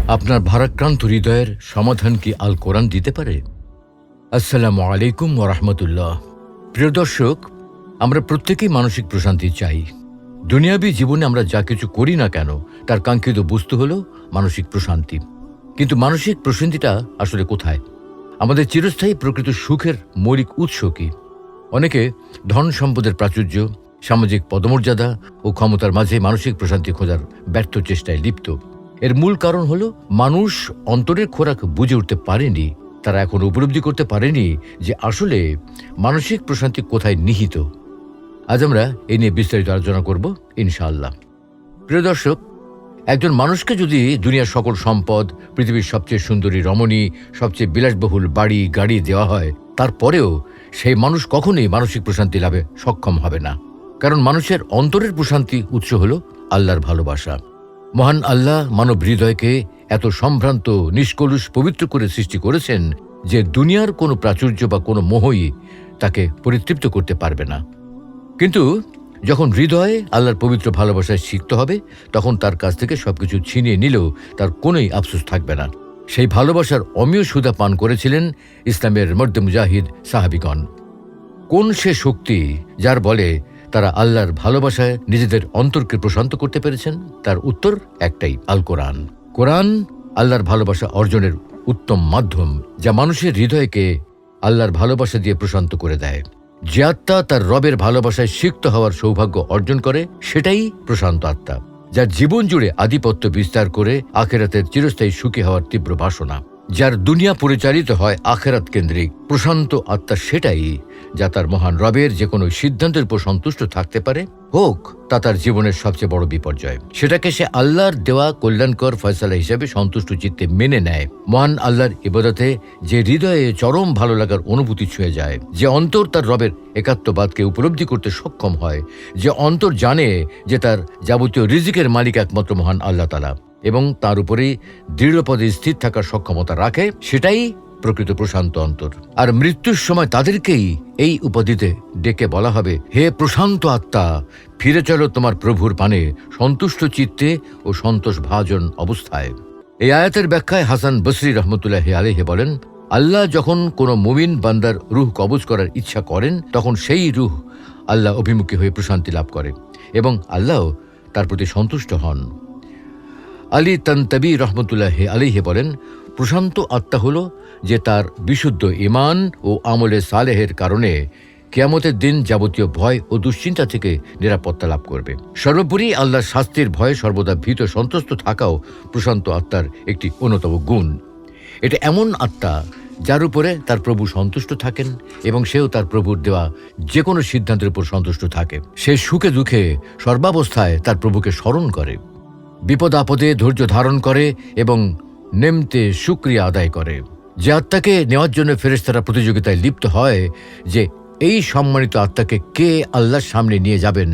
আপনার ভারাক্রান্ত হৃদয়ের সমাধান কি আল কোরআন দিতে পারে? আসসালামু আলাইকুম ওয়া রাহমাতুল্লাহ। প্রিয় দর্শক, আমরা প্রত্যেকেই মানসিক প্রশান্তি চাই। দুনিয়াবী জীবনে আমরা যা কিছু করি না কেন, তার কাঙ্ক্ষিত বস্তু হল মানসিক প্রশান্তি। কিন্তু মানসিক প্রশান্তিটা আসলে কোথায়? আমাদের চিরস্থায়ী প্রকৃত সুখের মৌলিক উৎস কি? অনেকে ধন সম্পদের প্রাচুর্য, সামাজিক পদমর্যাদা ও ক্ষমতার মাঝে মানসিক প্রশান্তি খোঁজার ব্যর্থ চেষ্টায় লিপ্ত। এর মূল কারণ হল মানুষ অন্তরের খোরাক বুঝে উঠতে পারেনি। তারা এখন উপলব্ধি করতে পারেনি যে আসলে মানসিক প্রশান্তি কোথায় নিহিত। আজ আমরা এই নিয়ে বিস্তারিত আলোচনা করব ইনশাআল্লাহ। প্রিয় দর্শক, একজন মানুষকে যদি দুনিয়ার সকল সম্পদ, পৃথিবীর সবচেয়ে সুন্দরী রমণী, সবচেয়ে বিলাসবহুল বাড়ি গাড়ি দেওয়া হয়, তারপরেও সেই মানুষ কখনোই মানসিক প্রশান্তি লাভে সক্ষম হবে না। কারণ মানুষের অন্তরের প্রশান্তি উৎস হল আল্লাহর ভালোবাসা। মহান আল্লাহ মানব হৃদয়কে এত সম্ভ্রান্ত, নিষ্কলুষ, পবিত্র করে সৃষ্টি করেছেন যে দুনিয়ার কোনো প্রাচুর্য বা কোনো মোহই তাকে পরিতৃপ্ত করতে পারবে না। কিন্তু যখন হৃদয় আল্লাহর পবিত্র ভালোবাসায় সিক্ত হবে, তখন তার কাছ থেকে সবকিছু ছিনিয়ে নিলেও তার কোনোই আফসোস থাকবে না। সেই ভালোবাসার অমীয় সুধা পান করেছিলেন ইসলামের মর্দে মুজাহিদ সাহাবিগণ। কোন সে শক্তি যার বলে তারা আল্লাহর ভালোবাসায় নিজেদের অন্তরকে প্রশান্ত করতে পেরেছেন? তার উত্তর একটাই, আল কোরআন। কোরআন আল্লাহর ভালোবাসা অর্জনের উত্তম মাধ্যম, যা মানুষের হৃদয়কে আল্লাহর ভালোবাসা দিয়ে প্রশান্ত করে দেয়। যে আত্মা তার রবের ভালোবাসায় সিক্ত হওয়ার সৌভাগ্য অর্জন করে, সেটাই প্রশান্ত আত্মা, যার জীবন জুড়ে আধিপত্য বিস্তার করে আখেরাতের চিরস্থায়ী সুখী হওয়ার তীব্র বাসনা। যার দুনিয়া পরিচালিত হয় আখেরাত কেন্দ্রিক। প্রশান্ত আত্মা সেটাই যা তার মহান রবের যে কোনো সিদ্ধান্তের উপর সন্তুষ্ট থাকতে পারে, হোক তা তার জীবনের সবচেয়ে বড় বিপর্যয়। সেটাকে সে আল্লাহর দেওয়া কল্যাণকর ফয়সালা হিসেবে সন্তুষ্ট চিত্তে মেনে নেয়। মহান আল্লাহর ইবাদতে যে হৃদয়ে চরম ভালো লাগার অনুভূতি ছুঁয়ে যায়, যে অন্তর তার রবের একাত্মবাদকে উপলব্ধি করতে সক্ষম হয়, যে অন্তর জানে যে তার যাবতীয় রিজিকের মালিক একমাত্র মহান আল্লাহ তাআলা এবং তার উপরেই দৃঢ়পদে স্থির থাকার সক্ষমতা রাখে, সেটাই প্রকৃত প্রশান্ত অন্তর। আর মৃত্যুর সময় তাদেরকেই এই উপাধিতে ডেকে বলা হবে, হে প্রশান্ত আত্মা, ফিরে চলো তোমার প্রভুর পানে সন্তুষ্ট চিত্তে ও সন্তোষ ভাজন অবস্থায়। এই আয়াতের ব্যাখ্যায় হাসান বসরি রহমতুল্লাহি আলাইহি বলেন, আল্লাহ যখন কোনো মুমিন বান্দার রুহ কবজ করার ইচ্ছা করেন, তখন সেই রুহ আল্লাহ অভিমুখী হয়ে প্রশান্তি লাভ করে এবং আল্লাহ তার প্রতি সন্তুষ্ট হন। আলী তানতাবী রহমতুল্লাহি আলাইহি বলেন, প্রশান্ত আত্মা হল যে তার বিশুদ্ধ ঈমান ও আমলে সালেহের কারণে কিয়ামতের দিন যাবতীয় ভয় ও দুশ্চিন্তা থেকে নিরাপত্তা লাভ করবে। সর্বোপরি আল্লাহর শাস্তির ভয়ে সর্বদা ভীত সন্ত্রস্ত থাকাও প্রশান্ত আত্মার একটি অন্যতম গুণ। এটা এমন আত্মা যার উপরে তার প্রভু সন্তুষ্ট থাকেন এবং সেও তার প্রভুর দেওয়া যে কোনো সিদ্ধান্তের উপর সন্তুষ্ট থাকে। সে সুখে দুঃখে সর্বাবস্থায় তার প্রভুকে স্মরণ করে, বিপদ আপদে ধৈর্য ধারণ করে এবং নেমতে শুকরিয়া আদায় করে। যে আত্মাকে নেওয়ার জন্য ফেরেশতারা প্রতিযোগিতায় লিপ্ত হয় যে এই সম্মানিত আত্মাকে কে আল্লাহর সামনে নিয়ে যাবেন,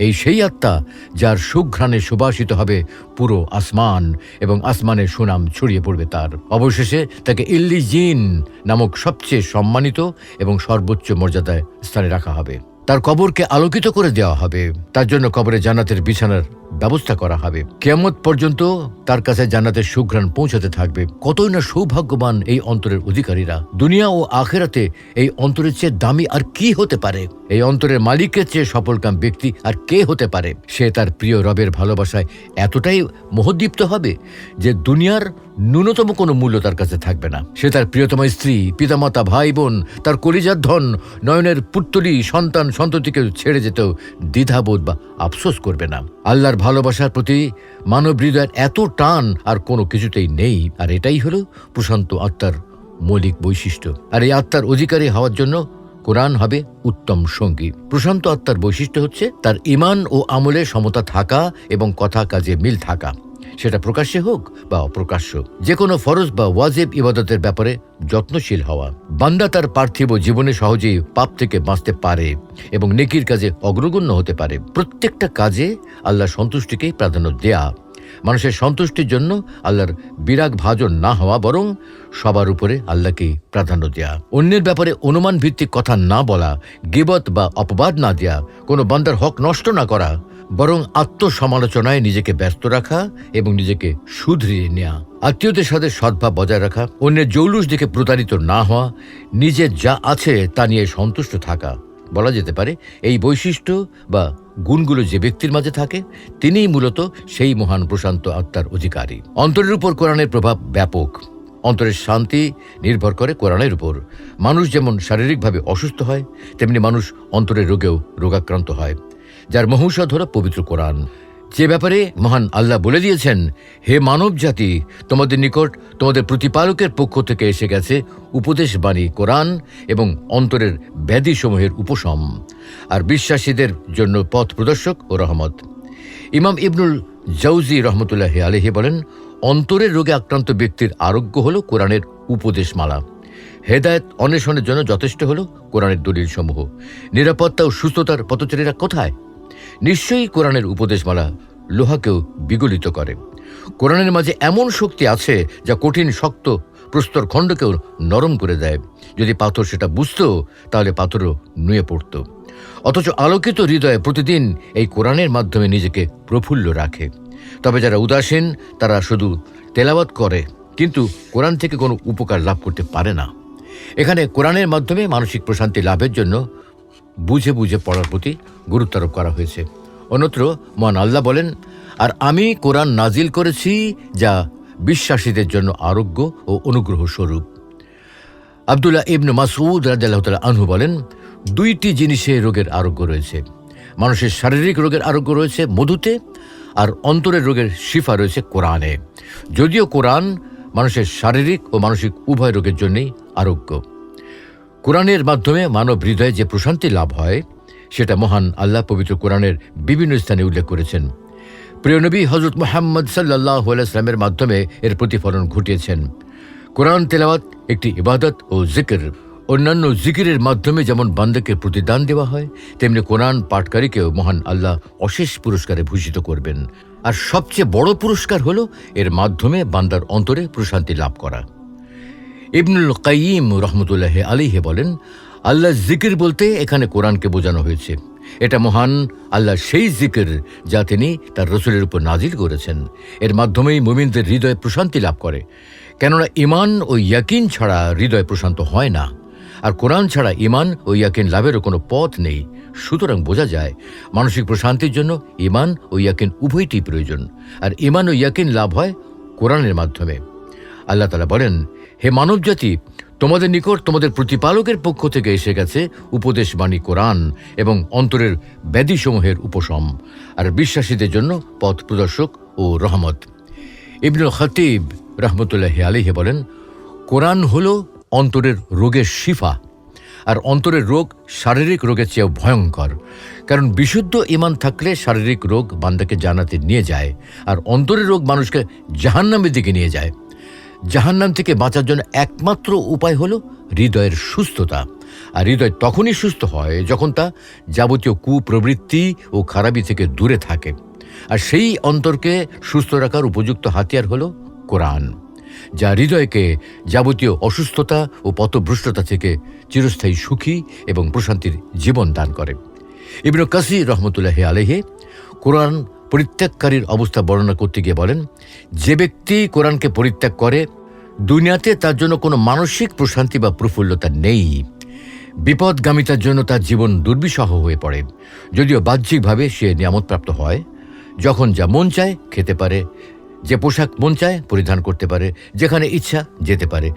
এই সেই আত্মা যার সুঘ্রাণে সুবাসিত হবে পুরো আসমান এবং আসমানের সুনাম ছড়িয়ে পড়বে তার। অবশেষে তাকে ইল্লিজিন নামক সবচেয়ে সম্মানিত এবং সর্বোচ্চ মর্যাদায় স্থানে রাখা হবে। তার কবরকে আলোকিত করে দেওয়া হবে। তার জন্য কবরে জান্নাতের বিছানার ব্যবস্থা করা হবে। কিয়ামত পর্যন্ত তার কাছে জান্নাতের সুঘ্রাণ পৌঁছাতে থাকবে। কতই না সৌভাগ্যবান এই অন্তরের অধিকারীরা। দুনিয়া ও আখেরাতে এই অন্তরের চেয়ে দামি আর কি হতে পারে? এই অন্তরের মালিকের চেয়ে সফলকাম ব্যক্তি আর কে হতে পারে? সে তার প্রিয় রবের ভালোবাসায় এতটাই মোহদীপ্ত হবে যে দুনিয়ার ন্যূনতম কোনো মূল্য তার কাছে থাকবে না। সে তার প্রিয়তম স্ত্রী, পিতামাতা, ভাই বোন, তার কলিজার ধন, নয়নের পুত্তলি, সন্তান সন্ততিকে ছেড়ে যেতেও দ্বিধাবোধ বা আফসোস করবে না। আল্লাহর ভালোবাসার প্রতি মানব হৃদয়ের এত টান আর কোনো কিছুতেই নেই। আর এটাই হলো প্রশান্ত আত্মার মৌলিক বৈশিষ্ট্য। আর এই আত্মার অধিকারী হওয়ার জন্য কোরআন হবে উত্তম সঙ্গী। প্রশান্ত আত্মার বৈশিষ্ট্য হচ্ছে তার ঈমান ও আমলে সমতা থাকা এবং কথা কাজে মিল থাকা, সেটা প্রকাশ্যে হোক বা অপ্রকাশ্য। যে কোনো ফরজ বা ওয়াজিব ইবাদতের ব্যাপারে যত্নশীল হওয়া। বান্দা তার পার্থিব জীবনে সহজেই পাপ থেকে বাঁচতে পারে এবং নেকির কাজে অগ্রগণ্য হতে পারে। প্রত্যেকটা কাজে আল্লাহ সন্তুষ্টিকেই প্রাধান্য দেয়া, মানুষের সন্তুষ্টির জন্য আল্লাহর বিরাগ ভাজন না হওয়া, বরং সবার উপরে আল্লাহকেই প্রাধান্য দেয়া। অন্যের ব্যাপারে অনুমান ভিত্তিক কথা না বলা, গীবত বা অপবাদ না দেয়া, কোনো বান্দার হক নষ্ট না করা, বরং আত্মসমালোচনায় নিজেকে ব্যস্ত রাখা এবং নিজেকে শুধরিয়ে নেওয়া, আত্মীয়দের সাথে সদ্ভাব বজায় রাখা, অন্যের জৌলুস দেখে প্রতারিত না হওয়া, নিজের যা আছে তা নিয়ে সন্তুষ্ট থাকা। বলা যেতে পারে এই বৈশিষ্ট্য বা গুণগুলো যে ব্যক্তির মাঝে থাকে তিনিই মূলত সেই মহান প্রশান্ত আত্মার অধিকারী। অন্তরের উপর কোরআনের প্রভাব ব্যাপক। অন্তরের শান্তি নির্ভর করে কোরআনের উপর। মানুষ যেমন শারীরিকভাবে অসুস্থ হয়, তেমনি মানুষ অন্তরের রোগেও রোগাক্রান্ত হয়, যার মহৌষধ হল পবিত্র কোরআন, যে ব্যাপারে মহান আল্লাহ বলে দিয়েছেন, হে মানব জাতি, তোমাদের নিকট তোমাদের প্রতিপালকের পক্ষ থেকে এসে গেছে উপদেশ বাণী কোরআন এবং অন্তরের ব্যাধিসমূহের উপশম, আর বিশ্বাসীদের জন্য পথ প্রদর্শক ও রহমত। ইমাম ইবনুল জাউজি রহমতুল্লাহ আলাইহি বলেন, অন্তরের রোগে আক্রান্ত ব্যক্তির আরোগ্য হল কোরআনের উপদেশমালা। হেদায়েত অন্বেষণের জন্য যথেষ্ট হল কোরআনের দলিলসমূহ। নিরাপত্তা ও সুস্থতার পথচারীরা কোথায়? নিশ্চয়ই কোরআনের উপদেশমালা লোহাকেও বিগলিত করে। কোরআনের মাঝে এমন শক্তি আছে যা কঠিন শক্ত প্রস্তর খণ্ডকেও নরম করে দেয়। যদি পাথর সেটা বুঝত তাহলে পাথরও নুয়ে পড়ত। অথচ আলোকিত হৃদয়ে প্রতিদিন এই কোরআনের মাধ্যমে নিজেকে প্রফুল্ল রাখে। তবে যারা উদাসীন তারা শুধু তেলাওয়াত করে, কিন্তু কোরআন থেকে কোনো উপকার লাভ করতে পারে না। এখানে কোরআনের মাধ্যমে মানসিক প্রশান্তি লাভের জন্য বুঝে বুঝে পড়ার প্রতি গুরুত্ব আরোপ করা হয়েছে। অন্যত্র মহান আল্লাহ বলেন, আর আমি কোরআন নাজিল করেছি যা বিশ্বাসীদের জন্য আরোগ্য ও অনুগ্রহ স্বরূপ। আব্দুল্লাহ ইবনে মাসউদ রাদিয়াল্লাহু তাআলা আনহু বলেন, দুইটি জিনিসে রোগের আরোগ্য রয়েছে। মানুষের শারীরিক রোগের আরোগ্য রয়েছে মধুতে, আর অন্তরের রোগের শিফা রয়েছে কোরআনে। যদিও কোরআন মানুষের শারীরিক ও মানসিক উভয় রোগের জন্যই আরোগ্য। কোরআনের মাধ্যমে মানব হৃদয়ে যে প্রশান্তি লাভ হয় সেটা মহান আল্লাহ পবিত্র কোরআনের বিভিন্ন স্থানে উল্লেখ করেছেন। প্রিয় নবী হযরত মুহাম্মদ সাল্লাল্লাহু আলাইহি ওয়াসাল্লামের মাধ্যমে এর প্রতিফলন ঘটিয়েছেন। কোরআন তেলাওয়াত একটি ইবাদত ও জিকির। অন্যান্য জিকিরের মাধ্যমে যেমন বান্দাকে প্রতিদান দেওয়া হয়, তেমনি কোরআন পাঠকারীকেও মহান আল্লাহ অশেষ পুরস্কারে ভূষিত করবেন। আর সবচেয়ে বড় পুরস্কার হলো এর মাধ্যমে বান্দার অন্তরে প্রশান্তি লাভ করা। ইবনুল কাইয়িম রহমতুল্লাহ আলাইহি বলেন, আল্লাহ জিকির বলতে এখানে কোরআনকে বোঝানো হয়েছে। এটা মহান আল্লাহ সেই জিকির যা তিনি তার রসুলের উপর নাজিল করেছেন। এর মাধ্যমেই মুমিনদের হৃদয়ে প্রশান্তি লাভ করে, কেননা ঈমান ও ইয়াকিন ছাড়া হৃদয় প্রশান্ত হয় না, আর কোরআন ছাড়া ঈমান ও ইয়াকিন লাভেরও কোনো পথ নেই। সুতরাং বোঝা যায় মানসিক প্রশান্তির জন্য ঈমান ও ইয়াকিন উভয়টি প্রয়োজন, আর ঈমান ও ইয়াকিন লাভ হয় কোরআনের মাধ্যমে। আল্লাহ তাআলা বলেন, হে মানব জাতি, তোমাদের নিকট তোমাদের প্রতিপালকের পক্ষ থেকে এসে গেছে উপদেশ বাণী কোরআন এবং অন্তরের ব্যাধিসমূহের উপশম, আর বিশ্বাসীদের জন্য পথ প্রদর্শক ও রহমত। ইবনুল খতিব রহমতুল্লাহ আলাইহি বলেন, কোরআন হলো অন্তরের রোগের শিফা, আর অন্তরের রোগ শারীরিক রোগের চেয়েও ভয়ঙ্কর। কারণ বিশুদ্ধ ঈমান থাকলে শারীরিক রোগ বান্দাকে জান্নাতে নিয়ে যায়, আর অন্তরের রোগ মানুষকে জাহান্নামের দিকে নিয়ে যায়। জাহান্নাম থেকে বাঁচার জন্য একমাত্র উপায় হলো হৃদয়ের সুস্থতা। আর হৃদয় তখনই সুস্থ হয় যখন তা যাবতীয় কুপ্রবৃত্তি ও খারাপি থেকে দূরে থাকে। আর সেই অন্তরকে সুস্থ রাখার উপযুক্ত হাতিয়ার হলো কোরআন, যা হৃদয়কে যাবতীয় অসুস্থতা ও পথভ্রষ্টতা থেকে চিরস্থায়ী সুখী এবং প্রশান্তির জীবন দান করে। ইবনে কাসির রহমতুল্লাহ আলাইহি কোরআন পরিত্যাগকারীর অবস্থা বর্ণনা করতে গিয়ে বলেন, যে ব্যক্তি কোরআনকে পরিত্যাগ করে দুনিয়াতে তার জন্য কোনো মানসিক প্রশান্তি বা প্রফুল্লতা নেই। বিপদগামিতার জন্য তার জীবন দুর্বিষহ হয়ে পড়ে। যদিও বাহ্যিকভাবে সে নিয়ামতপ্রাপ্ত হয়, যখন যা মন চায় খেতে পারে, যে পোশাক মন চায় পরিধান করতে পারে, যেখানে ইচ্ছা যেতে পারে,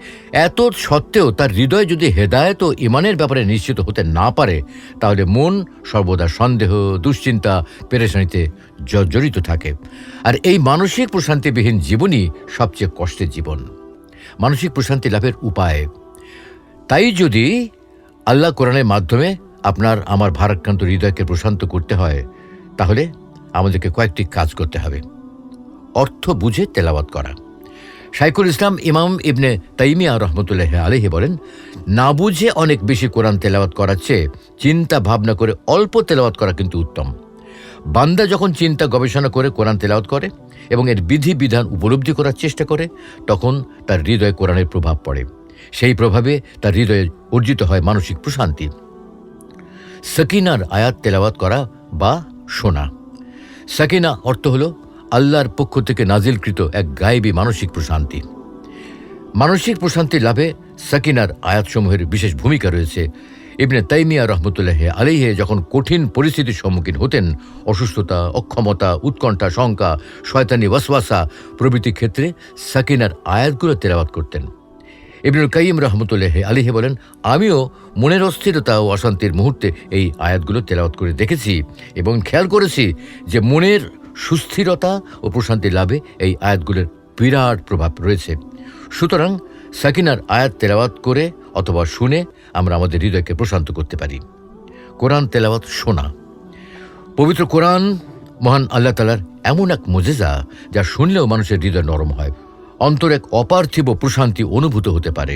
এত সত্ত্বেও তার হৃদয় যদি হেদায়েত ও ঈমানের ব্যাপারে নিশ্চিত হতে না পারে, তাহলে মন সর্বদা সন্দেহ, দুশ্চিন্তা, পেরেশানিতে জর্জরিত থাকে। আর এই মানসিক প্রশান্তিবিহীন জীবনই সবচেয়ে কষ্টের জীবন। মানসিক প্রশান্তি লাভের উপায়, তাই যদি আল্লাহ কোরআনের মাধ্যমে আপনার আমার ভারাক্রান্ত হৃদয়কে প্রশান্ত করতে হয়, তাহলে আমাদেরকে কয়েকটি কাজ করতে হবে। অর্থ বুঝে তেলাওয়াত করা। শাইখুল ইসলাম ইমাম ইবনে তাইমিয়া রহমতুল্লাহ আলাইহি বলেন, না বুঝে অনেক বেশি কোরআন তেলাওয়াত করার চেয়ে চিন্তা ভাবনা করে অল্প তেলাওয়াত করা কিন্তু উত্তম। বান্দা যখন চিন্তা গবেষণা করে কোরআন তেলাওয়াত করে এবং এর বিধি বিধান উপলব্ধি করার চেষ্টা করে, তখন তার হৃদয়ে কোরআনের প্রভাব পড়ে। সেই প্রভাবে তার হৃদয়ে অর্জিত হয় মানসিক প্রশান্তি। সাকিনার আয়াত তেলাওয়াত করা বা শোনা। সাকিনা অর্থ হল আল্লাহর পক্ষ থেকে নাজিলকৃত এক গায়েবী মানসিক প্রশান্তি। মানসিক প্রশান্তি লাভে সাকিনার আয়াতসমূহের বিশেষ ভূমিকা রয়েছে। ইবনে তাইমিয়া রহমতুল্লাহ আলাইহি যখন কঠিন পরিস্থিতির সম্মুখীন হতেন, অসুস্থতা, অক্ষমতা, উৎকণ্ঠা, শঙ্কা, শয়তানি ওয়াসওয়াসা প্রভৃতি ক্ষেত্রে সাকিনার আয়াতগুলো তেলাওয়াত করতেন। ইবনুল কাইয়িম রহমতুল্লাহ আলাইহি বলেন, আমিও মনের অস্থিরতা ও অশান্তির মুহূর্তে এই আয়াতগুলো তেলাওয়াত করে দেখেছি এবং খেয়াল করেছি যে মনের সুস্থিরতা ও প্রশান্তি লাভে এই আয়াতগুলোর বিরাট প্রভাব রয়েছে। সুতরাং সাকিনার আয়াত তেলাওয়াত করে অথবা শুনে আমরা আমাদের হৃদয়কে প্রশান্ত করতে পারি। কোরআন তেলাওয়াত শোনা। পবিত্র কোরআন মহান আল্লাহ তাআলার এমন এক মুজিজা যা শুনলেও মানুষের হৃদয় নরম হয়, অন্তর এক অপার্থিব প্রশান্তি অনুভূত হতে পারে।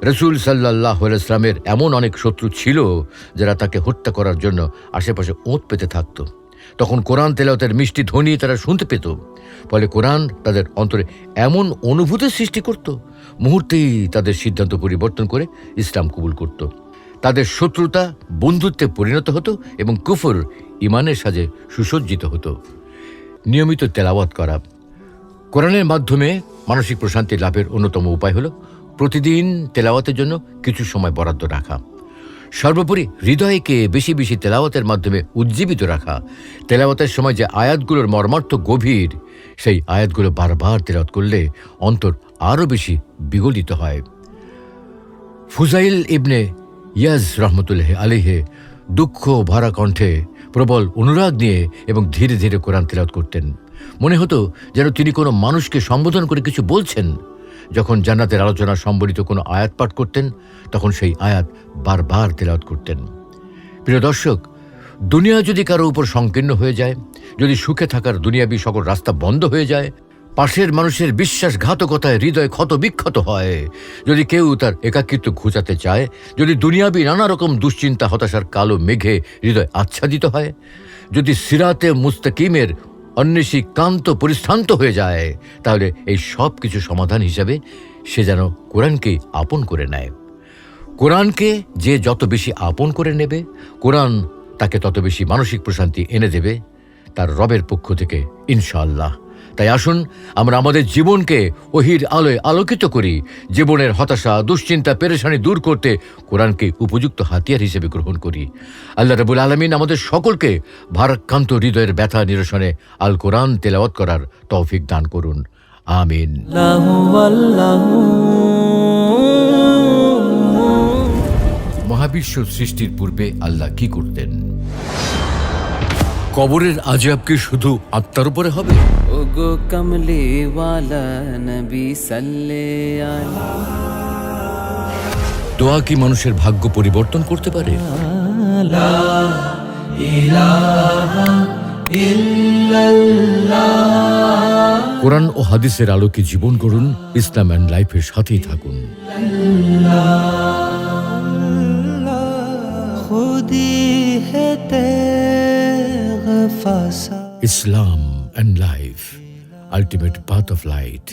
রাসূল সাল্লাল্লাহু আলাইহি ওয়াসাল্লামের এমন অনেক শত্রু ছিল যারা তাকে হত্যা করার জন্য আশেপাশে ওঁত পেতে থাকত। তখন কোরআন তেলাওয়াতের মিষ্টি ধ্বনি তারা শুনতে পেত। ফলে কোরআন তাদের অন্তরে এমন অনুভূতির সৃষ্টি করত, মুহূর্তেই তাদের সিদ্ধান্ত পরিবর্তন করে ইসলাম কবুল করত। তাদের শত্রুতা বন্ধুত্বে পরিণত হতো এবং কুফর ইমানের সাজে সুসজ্জিত হতো। নিয়মিত তেলাওয়াত করা। কোরআনের মাধ্যমে মানসিক প্রশান্তি লাভের অন্যতম উপায় হল প্রতিদিন তেলাওয়াতের জন্য কিছু সময় বরাদ্দ রাখা। সর্বোপরি হৃদয়কে বেশি বেশি তেলাওয়াতের মাধ্যমে উজ্জীবিত রাখা। তেলাওয়াতের সময় যে আয়াতগুলোর মর্মার্থ গভীর, সেই আয়াতগুলো বারবার তেলাওয়াত করলে অন্তর আরও বেশি বিগলিত হয়। ফুজাইল ইবনে ইয়াজ রহমতুল্লাহ আলাইহি দুঃখ ভরা কণ্ঠে প্রবল অনুরাগ নিয়ে এবং ধীরে ধীরে কোরআন তেলাওয়াত করতেন। মনে হতো যেন তিনি কোনো মানুষকে সম্বোধন করে কিছু বলছেন। যখন জান্নাতের আলোচনা সম্বলিত কোনো আয়াত পাঠ করতেন, তখন সেই আয়াত বারবার তেলাওয়াত করতেন। প্রিয় দর্শক, দুনিয়া যদি কারো উপর সংকীর্ণ হয়ে যায়, যদি সুখে থাকার দুনিয়াবি সকল রাস্তা বন্ধ হয়ে যায়, পাশের মানুষের বিশ্বাসঘাতকতায় হৃদয় ক্ষত বিক্ষত হয়, যদি কেউ তার একাকিত্ব ঘুচাতে চায়, যদি দুনিয়াবি নানা রকম দুশ্চিন্তা হতাশার কালো মেঘে হৃদয় আচ্ছাদিত হয়, যদি সিরাতে মুস্তাকিমের অন্বেষী ক্লান্ত পরিশ্রান্ত হয়ে যায়, তাহলে এই সব কিছু সমাধান হিসাবে সে যেন কোরআনকেই আপন করে নেয়। কোরআনকে যে যত বেশি আপন করে নেবে, কোরআন তাকে তত বেশি মানসিক প্রশান্তি এনে দেবে তার রবের পক্ষ থেকে ইনশাআল্লাহ। তাই আসুন আমরা আমাদের জীবনকে ওহির আলোয় আলোকিত করি। জীবনের হতাশা, দুশ্চিন্তা, পেরেশানি দূর করতে কোরআনকে উপযুক্ত হাতিয়ার হিসেবে গ্রহণ করি। আল্লাহ রাব্বুল আলামিন আমাদের সকলকে ভারাক্রান্ত হৃদয়ের ব্যথা নিরসনে আল কোরআন তেলাওয়াত করার তৌফিক দান করুন। আমিন। মহাবিশ্ব সৃষ্টির পূর্বে আল্লাহ কি করতেন? কবরের আযাব কি শুধু আত্মার উপরে হবে? ওগো কমলি ওয়ালা নবী সাল্লাল্লাহু আলাইহি। দোয়া কি মানুষের ভাগ্য পরিবর্তন করতে পারে? লা ইলাহা ইল্লাল্লাহ। কোরআন ও হাদিসের আলোকে জীবন গড়ুন। ইসলাম এন্ড লাইফের সাথেই থাকুন। খুদি হে তেগফাসা। Islam and life, ultimate path of light.